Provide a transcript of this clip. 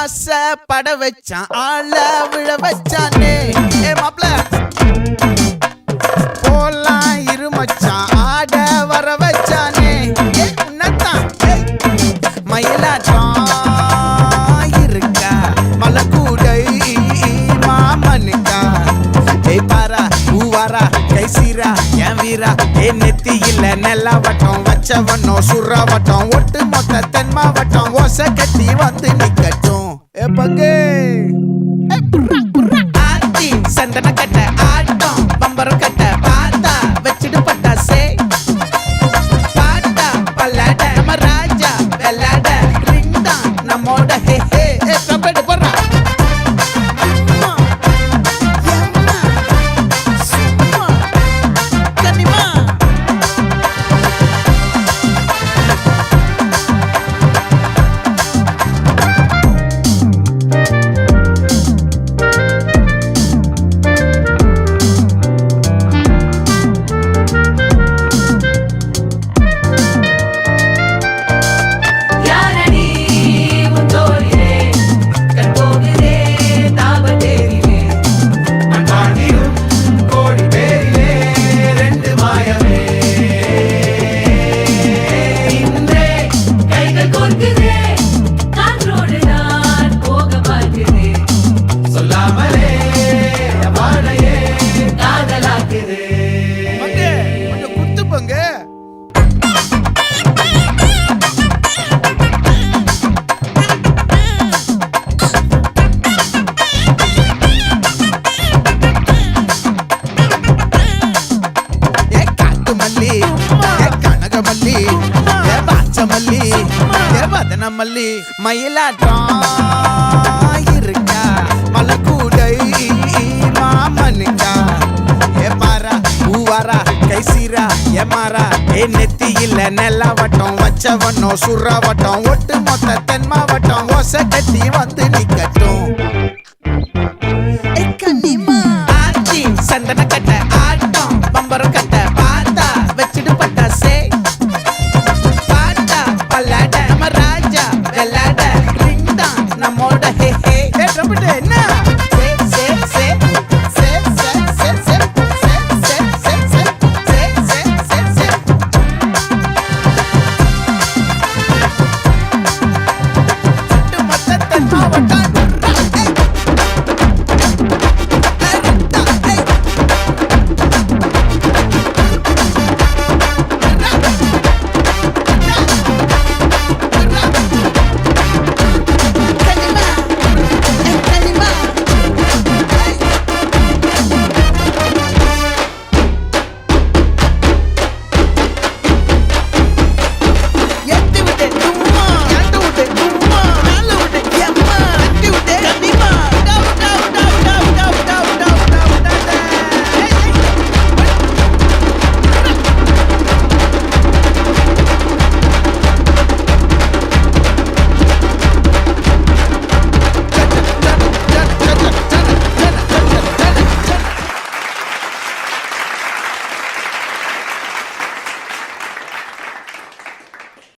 ஆசை பட வச்சான் ஆள விழ வச்சானே ஏ மாப்ள போலாம் இருமச்சான் ஆட வர வச்சானே ஏ உன்னத்தான் மயிலாட்டம் இருக்கா மலக்கூடை மாமனுக்கா ஏய் பாரா பூவாரா கைசீரா என் வீரா ஏ நெத்தி இல்ல நெல்லா வட்டம் வச்சவனோ சுறா வட்டம் ஒட்டு மொத்த தென் மாவட்டம் ஓசை கட்டி வந்து நிக்கட்டும் ஏ பங்கே ஆத்தி சந்தன கட்ட ஆட்டம் பம்பரம் கட்ட பாத்தா வச்சிடு பட்டாசே பாட்டா பல்லாட நம்ம ராஜா வெள்ளாட ரிங் தான் நம்மோட ஹே ஹே ஏ கபடி போடுறா மல்லி மயிலாட்டம் இருக்கா மலக்கூடை மாமனுக்கா ஏ பாரா பூவாரா கைசீரா ஏ மாறா ஏ நெத்தி இல்ல நெல்லா வட்டம் வச்சவனோ சுறா வட்டம் ஒட்டு மொத்த தென் மாவட்டம் ஓசை கட்டி வந்து நிக்கட்டும் ஆச்சி சந்தன கட்ட ஆட்டம் பம்பரம் கட்ட பாத்தா வச்சிடு பட்டாசே பாட்டா பல்லாட நம்ம ராஜா வெள்ளாட ரிங் தான் நம்மோட ஹே ஹே என்ன